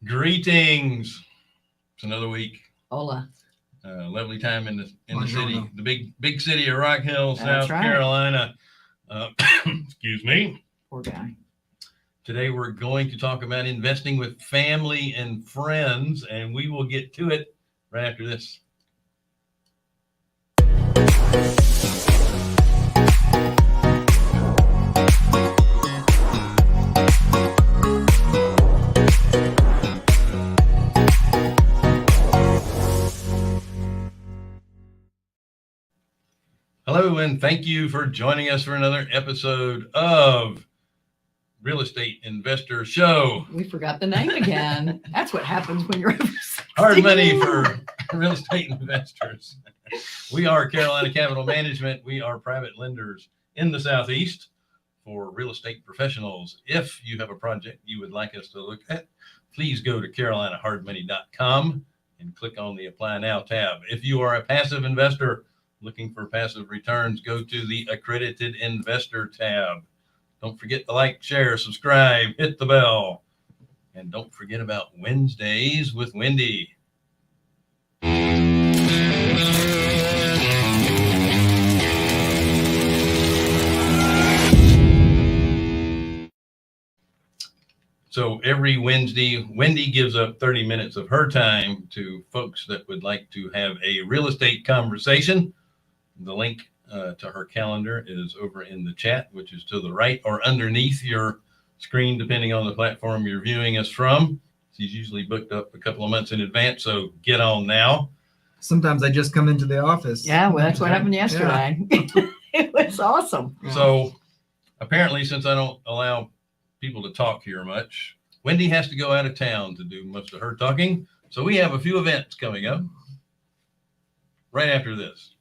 Greetings. It's another week. Hola. Lovely time in the city, the big city of Rock Hill, That's South right. Carolina. Excuse me. Poor guy. Today we're going to talk about investing with family and friends, and we will get to it right after this. Hello, and thank you for joining us for another episode of Real Estate Investor Show. We forgot the name again. That's what happens when you're over 60. Hard money for real estate investors. We are Carolina Capital Management. We are private lenders in the Southeast for real estate professionals. If you have a project you would like us to look at, please go to carolinahardmoney.com and click on the Apply Now tab. If you are a passive investor looking for passive returns, go to the Accredited Investor tab. Don't forget to like, share, subscribe, hit the bell. And don't forget about Wednesdays with Wendy. So every Wednesday, Wendy gives up 30 minutes of her time to folks that would like to have a real estate conversation. The link to her calendar is over in the chat, which is to the right or underneath your screen, depending on the platform you're viewing us from. She's usually booked up a couple of months in advance, so get on now. Sometimes I just come into the office. Yeah, well, that's what happened yesterday. Yeah. It was awesome. So apparently, since I don't allow people to talk here much, Wendy has to go out of town to do most of her talking. So we have a few events coming up right after this.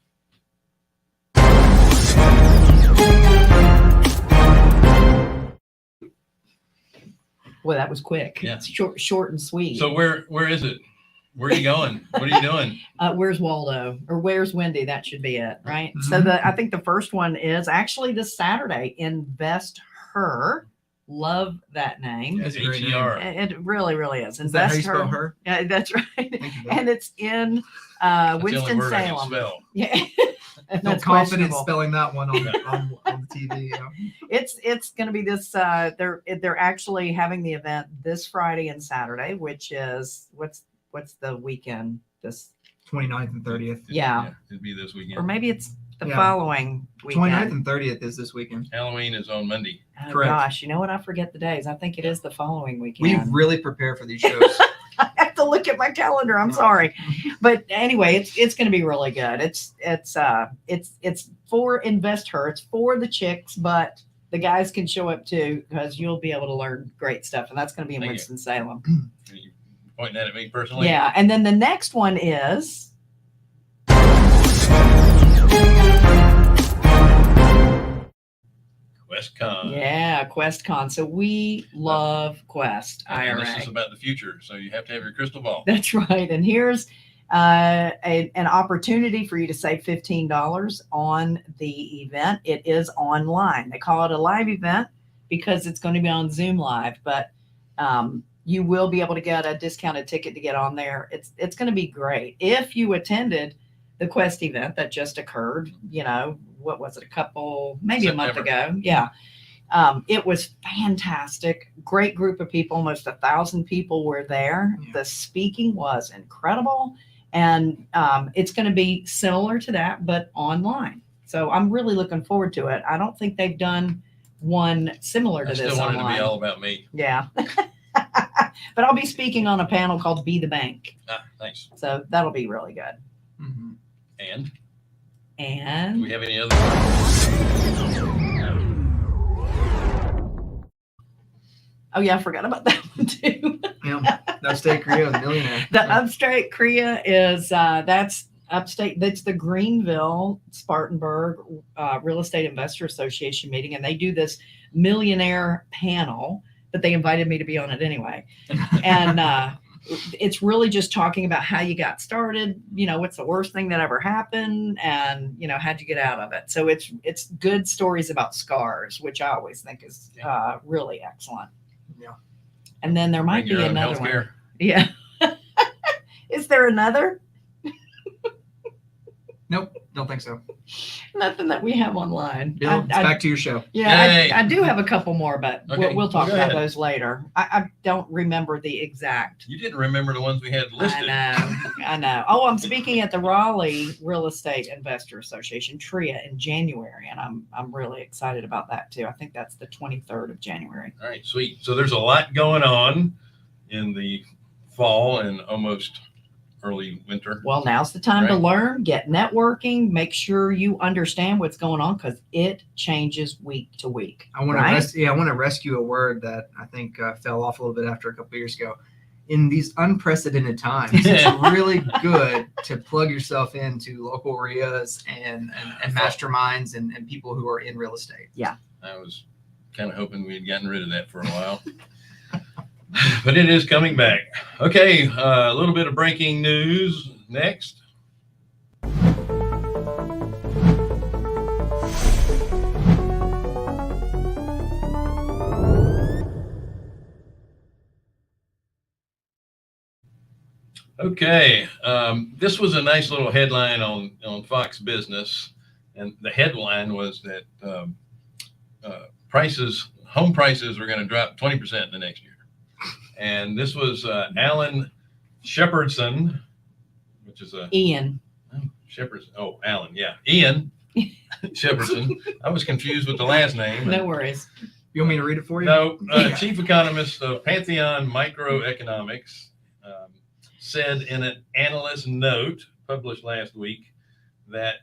Well, that was quick. Yeah. It's short and sweet. So where is it? Where are you going? What are you doing? Where's Waldo? Or where's Wendy? That should be it, right? Mm-hmm. So I think the first one is actually this Saturday. Invest Her. Love that name. That's a great name. HER. It really, really is. Is that how you Invest spell her? Yeah, that's right. Thank you, And it's in That's the only Winston-Salem. word I can spell. Yeah. I feel That's confident questionable. spelling that one on the TV. Yeah. It's going to be this. They're actually having the event this Friday and Saturday, which is what's the weekend? This 29th and 30th. Yeah. It'd be this weekend. or maybe it's the Yeah. following weekend. 29th and 30th is this weekend. Halloween is on Monday. Oh, Correct. gosh, you know what? I forget the days. I think it is the following We weekend. really prepare for these shows. I have to look at my calendar. I'm sorry, but anyway, it's going to be really good. It's for Invest Her. It's for the chicks, but the guys can show up too because you'll be able to learn great stuff, and that's going to be in Thank you. Winston-Salem. Are you pointing that at me personally? Yeah, and then the next one is QuestCon. yeah, QuestCon. So we love Quest And IRA. this is about the future, so you have to have your crystal ball. That's right. And here's an opportunity for you to save $15 on the event. It is online. They call it a live event because it's going to be on Zoom Live, but you will be able to get a discounted ticket to get on there. It's going to be great. If you attended the Quest event that just occurred, what was it? Maybe a month ago. Yeah. It was fantastic. Great group of people. Almost 1,000 people were there. Yeah. The speaking was incredible. And it's going to be similar to that, but online. So I'm really looking forward to it. I don't think they've done one similar to I this still want it online. to be all about me. Yeah. But I'll be speaking on a panel called Be the Bank. Thanks. So that'll be really good. Mm-hmm. And do And we have any other? oh yeah, I forgot about that one too. Yeah. Upstate Korea, the millionaire. The Upstate Korea is that's upstate. That's the Greenville Spartanburg Real Estate Investor Association meeting, and they do this millionaire panel. But they invited me to be on it anyway, and it's really just talking about how you got started. What's the worst thing that ever happened, and how'd you get out of it. So it's good stories about scars, which I always think is really excellent. Yeah. And then there might Bring your be own another one. healthcare. Yeah. Is there another? Nope, don't think so. Nothing that we have online. Bill, it's back to your show. Yeah, Yay. I do have a couple more, but Okay, we'll talk go about ahead. those later. I don't remember the exact. You didn't remember the ones we had listed. I know. Oh, I'm speaking at the Raleigh Real Estate Investor Association TRIA in January, and I'm really excited about that too. I think that's the 23rd of January. All right, sweet. So there's a lot going on in the fall and almost early winter. Well, now's the time to Right. learn, get networking, make sure you understand what's going on because it changes week to week. I want right? to I want to rescue a word that I think fell off a little bit after a couple of years ago. In these unprecedented times, it's really good to plug yourself into local REIAs and masterminds and people who are in real estate. I was kind of hoping we had gotten rid of that for a while. But it is coming back. Okay, a little bit of breaking news next. Okay, this was a nice little headline on Fox Business, and the headline was that home prices are going to drop 20% in the next year. And this was Alan Shepherdson, which is Ian. Shepherdson. Oh, Alan, yeah, Ian Shepherdson. I was confused with the last name. No worries. You want me to read it for you? No, chief economist of Pantheon Microeconomics said in an analyst note published last week that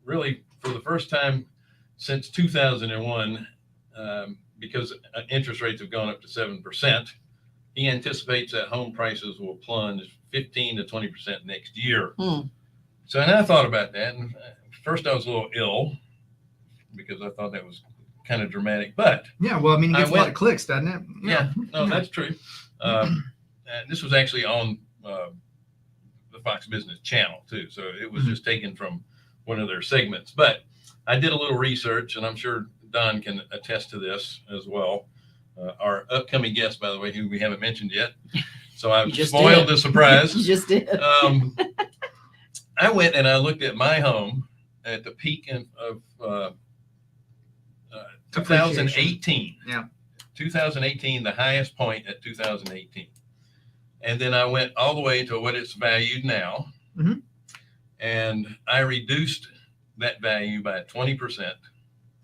really for the first time since 2001, because interest rates have gone up to 7%, he anticipates that home prices will plunge 15 to 20% next year. So and I thought about that, and first I was a little ill because I thought that was kind of dramatic, but Yeah, well, I mean, it gets a lot went- of clicks, doesn't it? yeah, no, that's true. And this was actually on the Fox Business channel too, so it was just taken from one of their segments. But I did a little research, and I'm sure Don can attest to this as well. Our upcoming guest, by the way, who we haven't mentioned yet, so I've You just spoiled did. the surprise. You just did. I went and I looked at my home at the peak of 2018. Yeah. 2018, the highest point at 2018. And then I went all the way to what it's valued now. Mhm. And I reduced that value by 20%.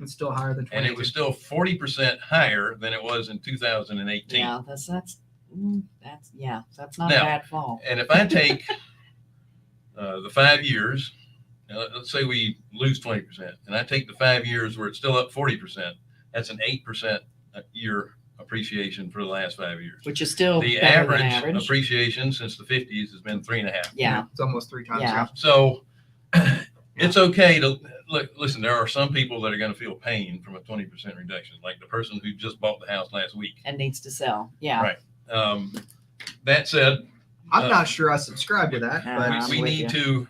It's still higher than 20. And it was still 40% higher than it was in 2018. Yeah, that's not Now, a bad fall. And if I take the 5 years, let's say we lose 20%, and I take the 5 years where it's still up 40%, that's an 8% a year appreciation for the last 5 years. Which is still The better than average average. appreciation since the 50s has been 3.5. Yeah. It's almost 3 times. Yeah. So it's okay to listen. There are some people that are going to feel pain from a 20% reduction, like the person who just bought the house last week. And needs to sell. Yeah. Right. That said, I'm not sure I subscribe to that, but I'm we with need you. to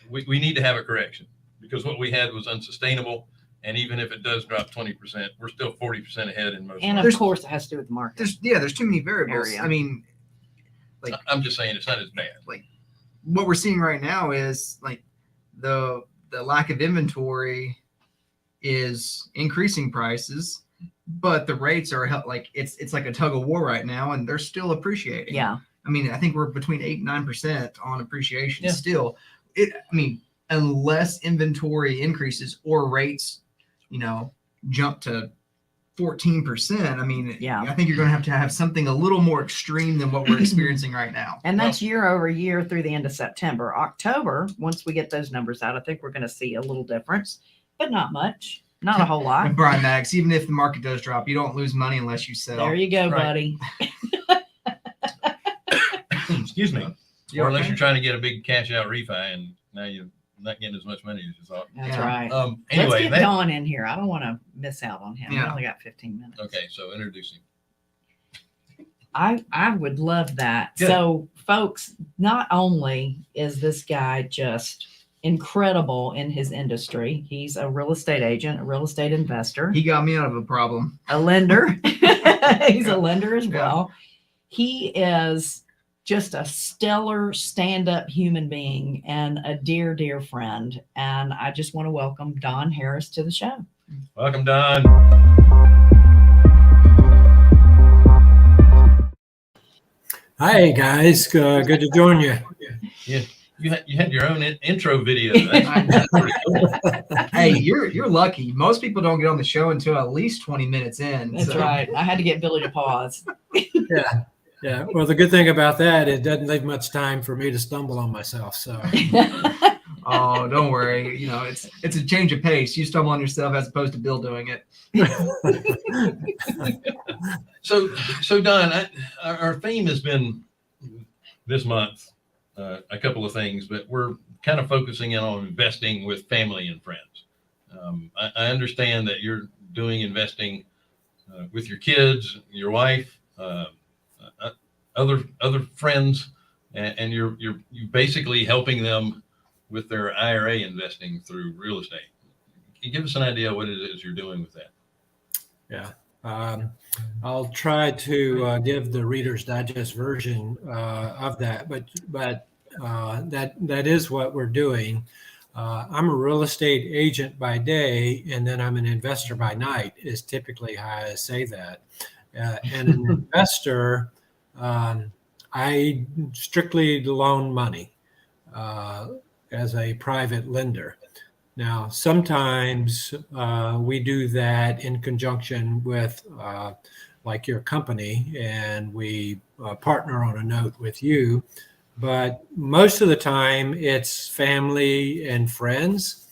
we need to have a correction, because what we had was unsustainable. And even if it does drop 20%, we're still 40% ahead in most. And of There's- course, it has to do with the market. there's too many variables. Area. I mean, I'm just saying it's not as bad. what we're seeing right now is like the lack of inventory is increasing prices, but the rates are like it's like a tug of war right now, and they're still appreciating. Yeah. I mean, I think we're between 8 and 9% on appreciation Yeah. still. I mean, unless inventory increases or rates, jump to 14%. I mean, Yeah. I think you're going to have something a little more extreme than what we're experiencing right now. And that's year over year through the end of September. October, once we get those numbers out, I think we're going to see a little difference, but not much, not a whole lot. And Brian Max, even if the market does drop, you don't lose money unless you sell. There you go, Right. buddy. Excuse me. You Or unless okay? you're trying to get a big cash out refi, and now you're not getting as much money as you thought. That's Yeah. right. Let's Let's anyway, get Dawn in here. I don't want to miss out on him. We Yeah. only got 15 minutes. okay. So introducing. I would love that. Good. So, folks, not only is this guy just incredible in his industry, he's a real estate agent, a real estate investor, He got me out of a problem. a lender. He's a lender as Yeah. well. He is just a stellar stand-up human being and a dear, dear friend. And I just want to welcome Don Harris to the show. Welcome, Don. Hi guys, good to join you. Yeah, you had your own intro video. Hey, you're lucky. Most people don't get on the show until at least 20 minutes in. That's so. right. I had to get Billy to pause. Yeah. Well, the good thing about that, it doesn't leave much time for me to stumble on myself. So Oh, don't worry. You know, it's a change of pace. You stumble on yourself as opposed to Bill doing it. So Don, our theme has been this month a couple of things, but we're kind of focusing in on investing with family and friends. I understand that you're doing investing with your kids, your wife, other friends, and you're basically helping them with their IRA investing through real estate. Can you give us an idea what it is you're doing with that? yeah, I'll try to give the Reader's Digest version of that, but that is what we're doing. I'm a real estate agent by day, and then I'm an investor by night. Is typically how I say that. And an investor, I strictly loan money as a private lender. Now, sometimes we do that in conjunction with like your company, and we partner on a note with you. But most of the time, it's family and friends.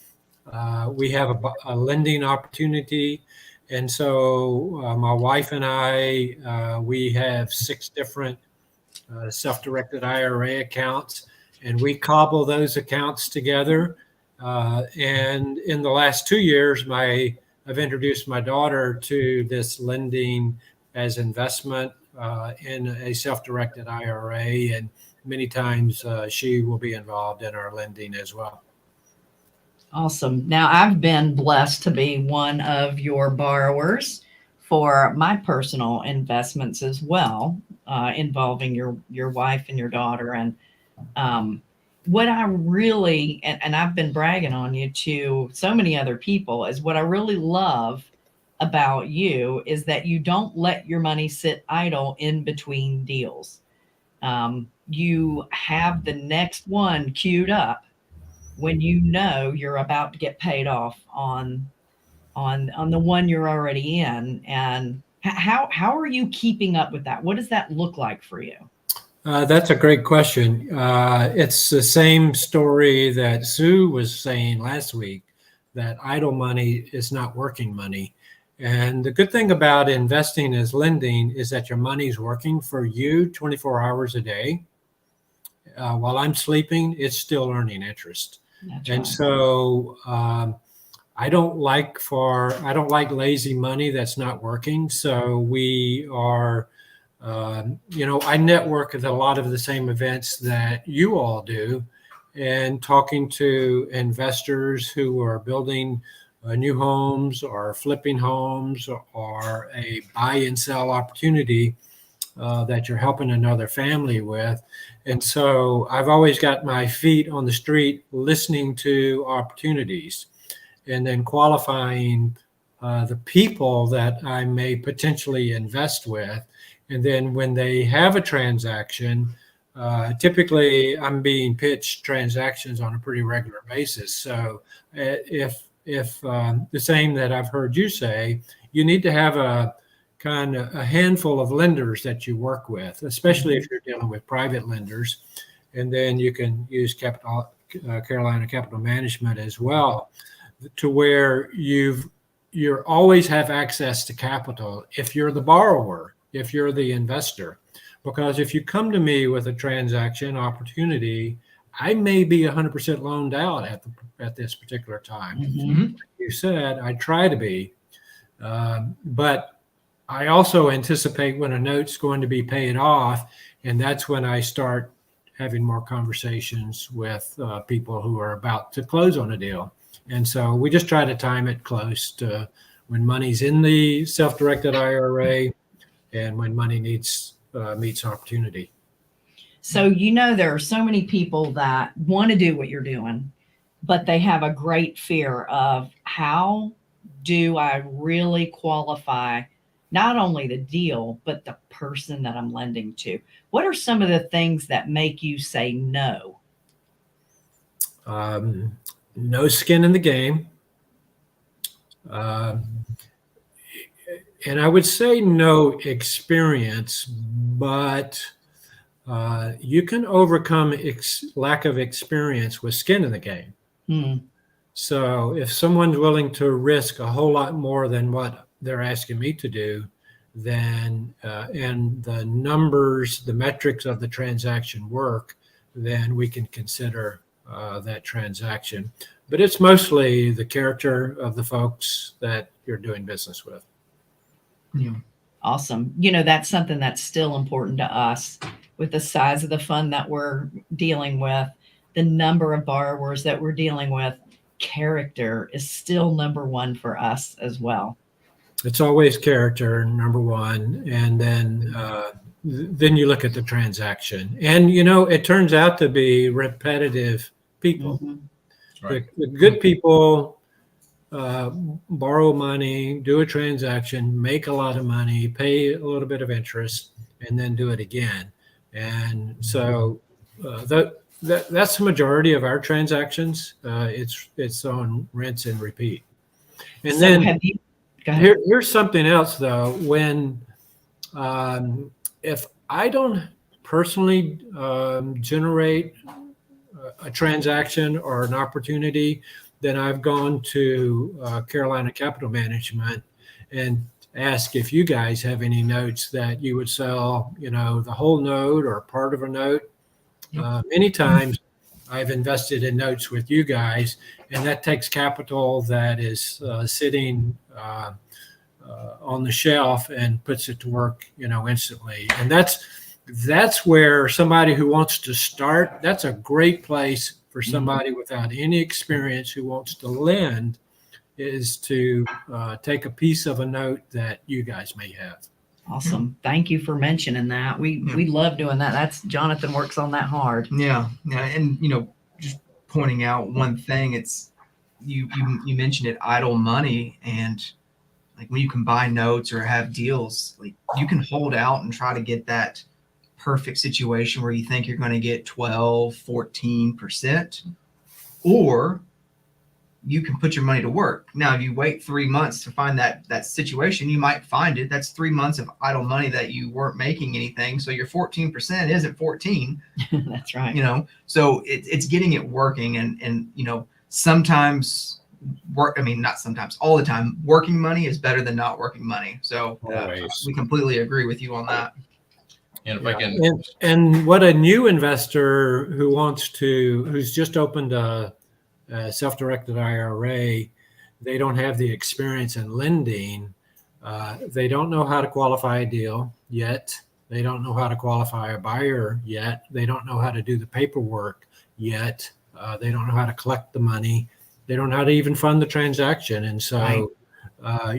We have a lending opportunity. And so my wife and I, we have 6 different self-directed IRA accounts, and we cobble those accounts together. And in the last 2 years, I've introduced my daughter to this lending as investment in a self-directed IRA, and many times she will be involved in our lending as well. Awesome. Now, I've been blessed to be one of your borrowers for my personal investments as well, involving your wife and your daughter. And what I really, and I've been bragging on you to so many other people, is what I really love about you is that you don't let your money sit idle in between deals. You have the next one queued up when you know you're about to get paid off on the one you're already in. And how are you keeping up with that? What does that look like for you? That's a great question. It's the same story that Sue was saying last week, that idle money is not working money. And the good thing about investing as lending is that your money's working for you 24 hours a day. While I'm sleeping, it's still earning interest. That's And right. so I don't like lazy money that's not working. So we are, I network at a lot of the same events that you all do, and talking to investors who are building new homes or flipping homes or a buy and sell opportunity that you're helping another family with. And so I've always got my feet on the street listening to opportunities and then qualifying the people that I may potentially invest with. And then when they have a transaction, typically I'm being pitched transactions on a pretty regular basis. So if the same that I've heard you say, you need to have a handful of lenders that you work with, especially if you're dealing with private lenders. And then you can use Carolina Capital Management as well, to where you always have access to capital if you're the borrower, if you're the investor. Because if you come to me with a transaction opportunity, I may be 100% loaned out at this particular time. Mm-hmm. Like you said, I try to be, but I also anticipate when a note's going to be paid off, and that's when I start having more conversations with people who are about to close on a deal. And so we just try to time it close to when money's in the self-directed IRA and when money needs meets opportunity. So, there are so many people that want to do what you're doing, but they have a great fear of, how do I really qualify not only the deal, but the person that I'm lending to? What are some of the things that make you say no? No skin in the game. And I would say no experience, but you can overcome lack of experience with skin in the game. Hmm. So if someone's willing to risk a whole lot more than what they're asking me to do, then and the numbers, the metrics of the transaction work, then we can consider that transaction. But it's mostly the character of the folks that you're doing business with. Yeah. Awesome. That's something that's still important to us with the size of the fund that we're dealing with, the number of borrowers that we're dealing with. Character is still number one for us as well. It's always character, number one, and then you look at the transaction, and it turns out to be repetitive people. Mhm. Right. The good people borrow money, do a transaction, make a lot of money, pay a little bit of interest, and then do it again. And so that's the majority of our transactions. It's on rinse and repeat. And So then have you, go ahead. here's something else though. When if I don't personally generate a transaction or an opportunity, then I've gone to Carolina Capital Management and asked if you guys have any notes that you would sell, the whole note or part of a note. Many times I've invested in notes with you guys, and that takes capital that is sitting on the shelf and puts it to work, instantly. And that's where somebody who wants to start, that's a great place for somebody without any experience who wants to lend, is to take a piece of a note that you guys may have. Awesome. Thank you for mentioning that. We love doing that. That's Jonathan works on that hard. Yeah. And just pointing out one thing, it's you mentioned it, idle money, and like when you can buy notes or have deals, like you can hold out and try to get that perfect situation where you think you're going to get 12, 14%, or you can put your money to work. Now, if you wait 3 months to find that situation, you might find it. That's 3 months of idle money that you weren't making anything. So your 14% isn't 14. That's right. So it's getting it working, and sometimes not sometimes, all the time, working money is better than not working money. So we completely agree with you on that. And if I can, and what a new investor who's just opened a self-directed IRA, they don't have the experience in lending. They don't know how to qualify a deal yet. They don't know how to qualify a buyer yet. They don't know how to do the paperwork yet. They don't know how to collect the money. They don't know how to even fund the transaction. And so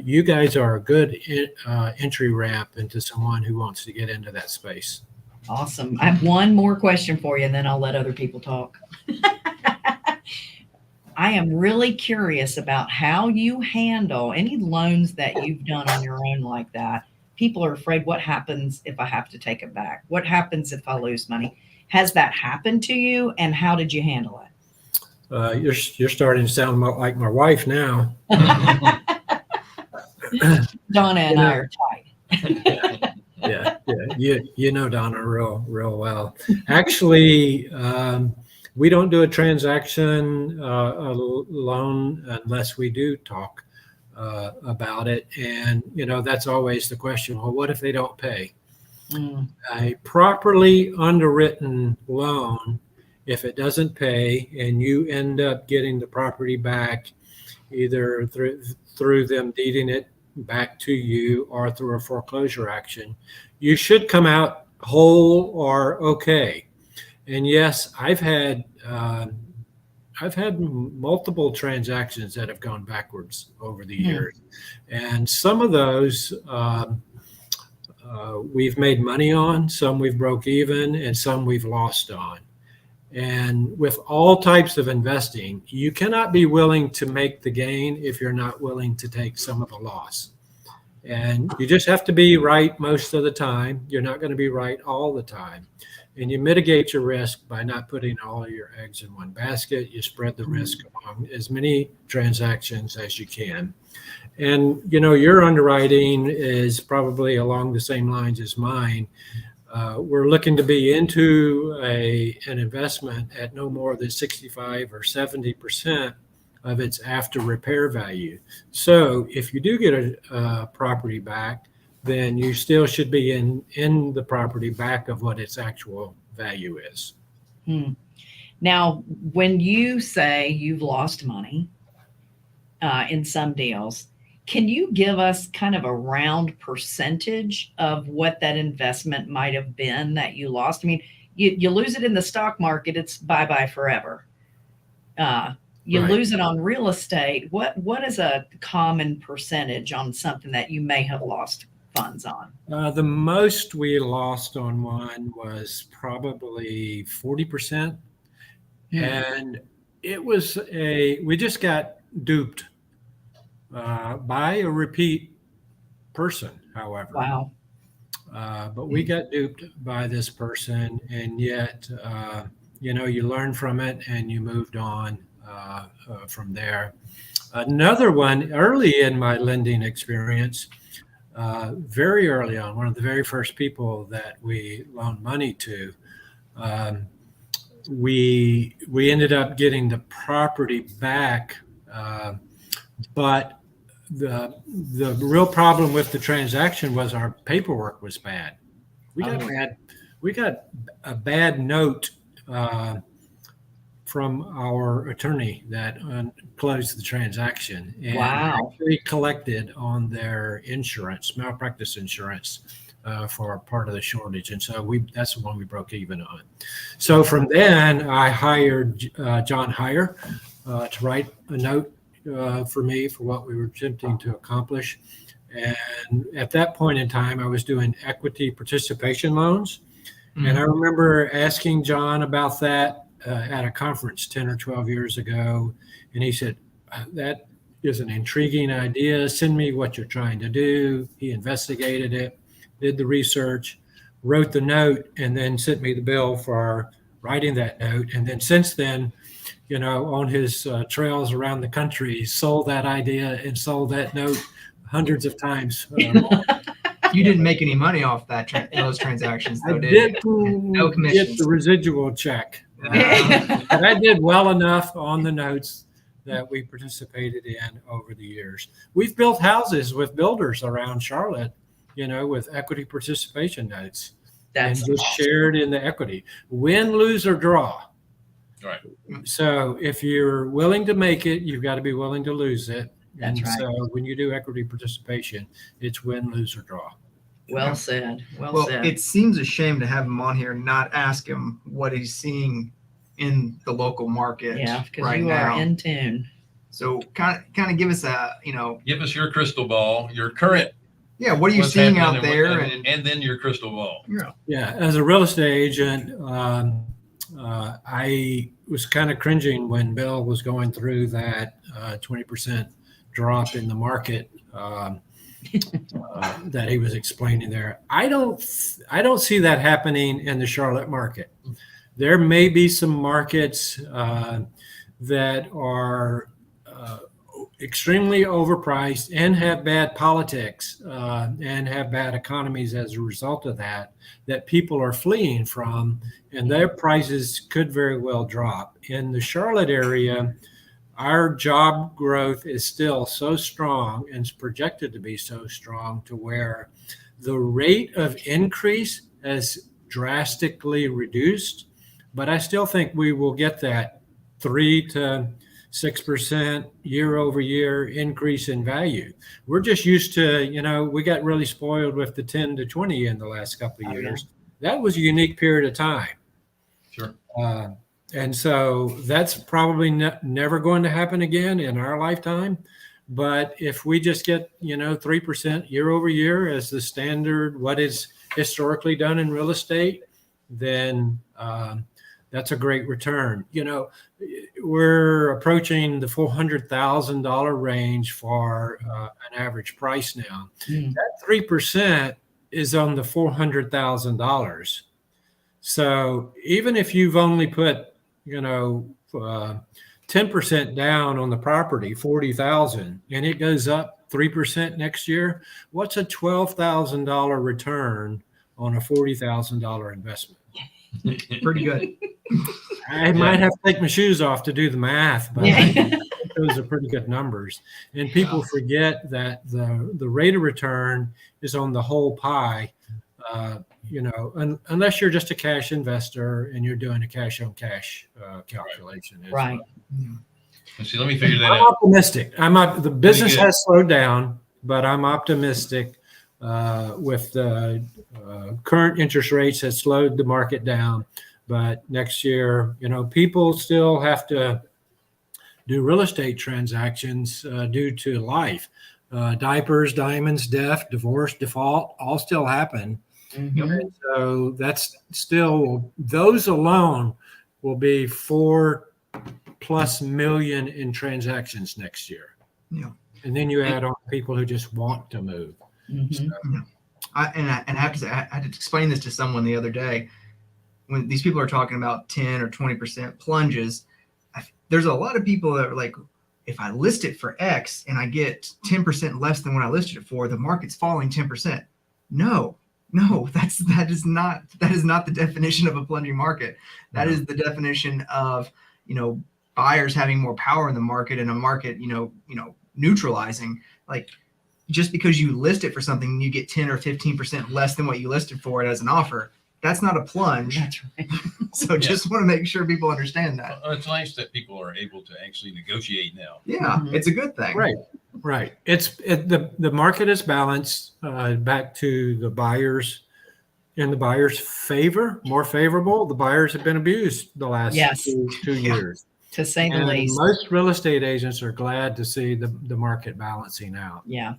you guys are a good entry ramp into someone who wants to get into that space. Awesome. I have one more question for you, and then I'll let other people talk. I am really curious about how you handle any loans that you've done on your own like that. People are afraid, what happens if I have to take it back? What happens if I lose money? Has that happened to you, and how did you handle it? You're starting to sound like my wife now. Donna and I are tight. Yeah. You know Donna real well. Actually, we don't do a transaction a loan unless we do talk about it, and that's always the question. Well, what if they don't pay? A properly underwritten loan, if it doesn't pay and you end up getting the property back, either through them deeding it back to you or through a foreclosure action, you should come out whole or okay. And yes, I've had multiple transactions that have gone backwards over the years, and some of those we've made money on, some we've broke even, and some we've lost on. And with all types of investing, you cannot be willing to make the gain if you're not willing to take some of the loss. And you just have to be right most of the time. You're not going to be right all the time. And you mitigate your risk by not putting all of your eggs in one basket. You spread the risk among as many transactions as you can. And, your underwriting is probably along the same lines as mine. We're looking to be into an investment at no more than 65 or 70% of its after repair value. So if you do get a property back, then you still should be in the property back of what its actual value is. Now, when you say you've lost money in some deals, can you give us kind of a round percentage of what that investment might have been that you lost? I mean, you lose it in the stock market, it's bye-bye forever. You Right. lose it on real estate. What is a common percentage on something that you may have lost funds on? The most we lost on one was probably 40%. And it was we just got duped by a repeat person, however. Wow. But we got duped by this person, and yet, you learn from it and you moved on from there. Another one early in my lending experience, very early on, one of the very first people that we loaned money to, we ended up getting the property back, but the real problem with the transaction was our paperwork was bad. We got a bad note from our attorney that closed the transaction, and actually collected on their insurance, malpractice insurance, for part of the shortage. And so that's the one we broke even on. So from then I hired John Heyer to write a note for me for what we were attempting to accomplish. And at that point in time, I was doing equity participation loans. And I remember asking John about that at a conference 10 or 12 years ago. And he said, that is an intriguing idea. Send me what you're trying to do. He investigated it, did the research, wrote the note, and then sent me the bill for writing that note. And then since then, on his trails around the country, he sold that idea and sold that note hundreds of times. You didn't make any money off those transactions, though, I did you? didn't No get commissions. the residual check. But I did well enough on the notes that we participated in over the years. We've built houses with builders around Charlotte, with equity participation notes. That's and just awesome. shared in the equity. Win, lose, or draw. Right. So if you're willing to make it, you've got to be willing to lose it. That's and right. So when you do equity participation, it's win, lose, or draw. Well said. Well Well, said. it seems a shame to have him on here and not ask him what he's seeing in the local market Yeah, because right you now. are in tune. So kind of give us a, Give us your crystal ball, your current. what are you what's seeing happening out there? and then your crystal ball. Yeah, as a real estate agent, I was kind of cringing when Bill was going through that 20% drop in the market that he was explaining there. I don't see that happening in the Charlotte market. There may be some markets that are extremely overpriced and have bad politics and have bad economies as a result of that people are fleeing from, and their prices could very well drop. In the Charlotte area, our job growth is still so strong and is projected to be so strong to where the rate of increase has drastically reduced, but I still think we will get that 3 to 6% year over year increase in value. We're just used to, we got really spoiled with the 10 to 20 in the last couple of years. That was a unique period of time. Sure. And so that's probably never going to happen again in our lifetime. But if we just get, 3% year over year as the standard, what is historically done in real estate, then that's a great return. We're approaching the $400,000 range for an average price now. That 3% is on the $400,000. So even if you've only put, 10% down on the property, 40,000, and it goes up 3% next year, what's a $12,000 return on a $40,000 investment? Pretty good. I might have to take my shoes off to do the math, but I think those are pretty good numbers. And people forget that the rate of return is on the whole pie. Unless you're just a cash investor and you're doing a cash on cash calculation. Right. Let's see, let me figure that I'm out. optimistic. The business has slowed down, but I'm optimistic with the current interest rates has slowed the market down. But next year, people still have to do real estate transactions due to life. Diapers, diamonds, death, divorce, default, all still happen. And so that's still, those alone will be 4+ million in transactions next year. Yeah. And then you add on people who just want to move. So, I have to say, I had to explain this to someone the other day. When these people are talking about 10 or 20% plunges, there's a lot of people that are like, if I list it for X and I get 10% less than what I listed it for, the market's falling 10%. No, that is not the definition of a plunging market. That is the definition of, buyers having more power in the market and a market, neutralizing. Like, just because you list it for something and you get 10 or 15% less than what you listed for it as an offer, that's not a plunge. That's right. So just want to make sure people understand that. It's nice that people are able to actually negotiate now. Yeah, it's a good thing. Right. The market is balanced back to the buyers in the buyer's favor, more favorable. The buyers have been abused the last two years. To say the And least. most real estate agents are glad to see the market balancing out. Yeah.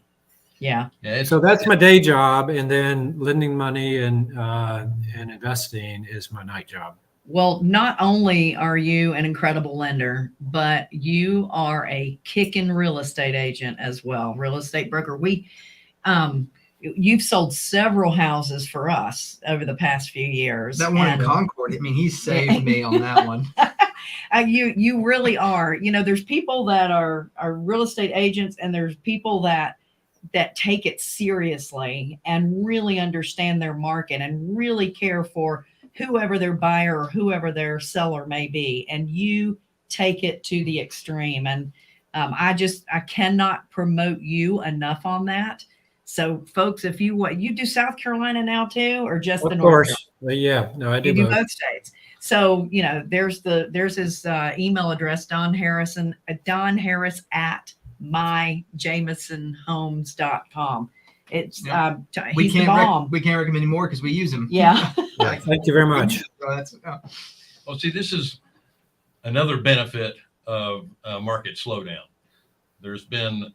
So that's my day job, and then lending money and investing is my night job. Well, not only are you an incredible lender, but you are a kicking real estate agent as well, real estate broker. You've sold several houses for us over the past few years. That one in Concord, he saved me on that one. You really are. There's people that are real estate agents, and there's people that take it seriously and really understand their market and really care for whoever their buyer or whoever their seller may be. And you take it to the extreme. And I cannot promote you enough on that. So folks, if you do South Carolina now too, or just the North Carolina? Yeah, no, I do You do both states. So, there's his email address, Don Harris at myjamesonhomes.com. It's we he's the bomb. We can't recommend more because we use him. Yeah. Thank you very much. Well, see, this is another benefit of market slowdown. There's been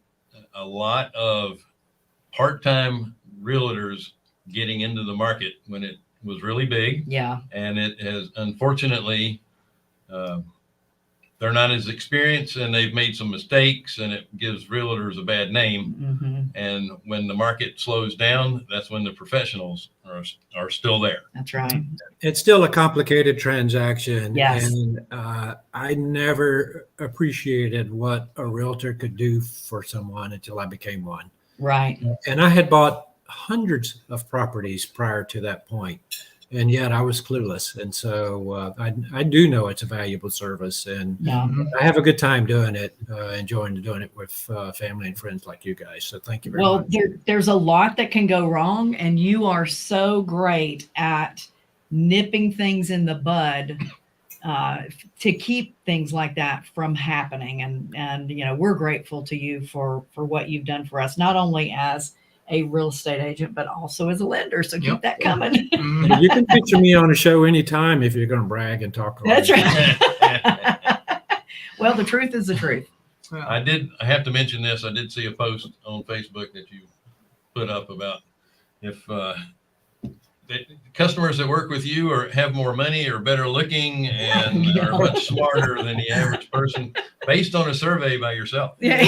a lot of part-time realtors getting into the market when it was really big. Yeah. And it has, unfortunately, they're not as experienced and they've made some mistakes, and it gives realtors a bad name. And when the market slows down, that's when the professionals are still there. That's right. It's still a complicated transaction. Yes. And I never appreciated what a realtor could do for someone until I became one. Right. And I had bought hundreds of properties prior to that point, and yet I was clueless. And so I do know it's a valuable service, and I have a good time doing it, enjoying doing it with family and friends like you guys. So thank you very much. Well, there's a lot that can go wrong, and you are so great at nipping things in the bud to keep things like that from happening. And we're grateful to you for what you've done for us, not only as a real estate agent, but also as a lender. So keep that coming. You can picture me on a show anytime if you're going to brag and talk. That's right. Well, the truth is the truth. Well, I have to mention this. I did see a post on Facebook that you put up about if that customers that work with you have more money, are better looking, and are much smarter than the average person, based on a survey by yourself. Yeah.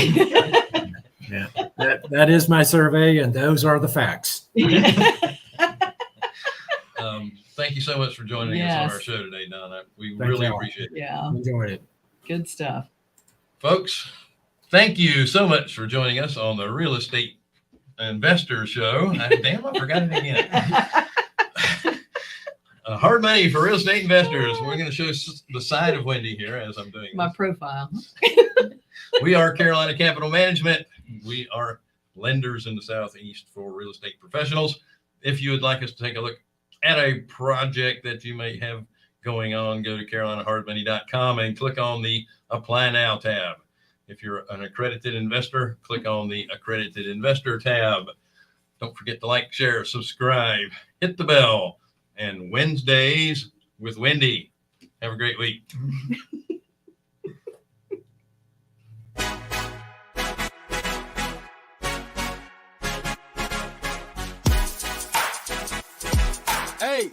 Yeah, that is my survey, and those are the facts. Thank you so much for joining us on our Yes. show today, Don. We Thank really y'all. appreciate it. Yeah, Enjoyed it. good stuff. Folks, thank you so much for joining us on the Real Estate Investor Show. Damn, I forgot it again. Hard money for real estate investors. We're going to show the side of Wendy here as I'm doing My this. profile. We are Carolina Capital Management. We are lenders in the Southeast for real estate professionals. If you would like us to take a look at a project that you may have going on, go to carolinahardmoney.com and click on the Apply Now tab. If you're an accredited investor, click on the Accredited Investor tab. Don't forget to like, share, subscribe, hit the bell, and Wednesdays with Wendy. Have a great week. Hey.